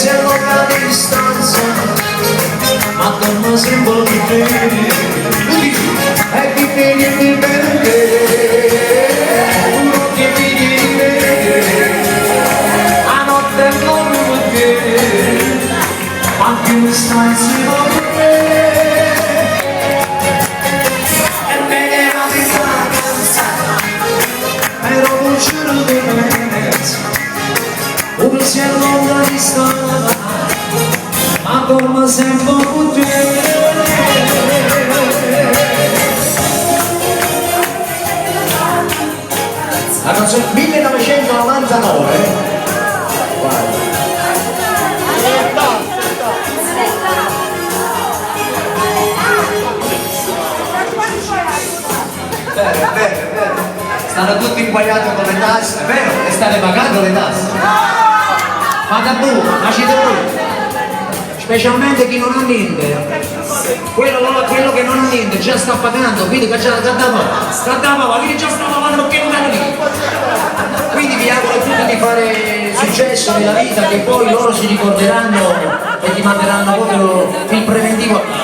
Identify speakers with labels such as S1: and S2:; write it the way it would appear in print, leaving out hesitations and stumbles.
S1: si allunga la distanza, ma torna sempre di te, e ti vedi perché, non ti vedi perché, a notte non perché, ma più stai insieme a me, e me ne va di vacanza, però non c'ero di mezzo, un si allunga la distanza, ma torna sempre con te. La canzone 1999, guarda. Vero. Stanno tutti inguagliati con le tasse, è vero? E state pagando le tasse. Ma da buco, ma ci dovete. Specialmente chi non ha niente, quello che non ha niente già sta pagando, quindi già sta da quindi già sta pagando perché non ha niente. Quindi vi auguro a tutti di fare successo nella vita, che poi loro si ricorderanno e ti manderanno proprio il preventivo.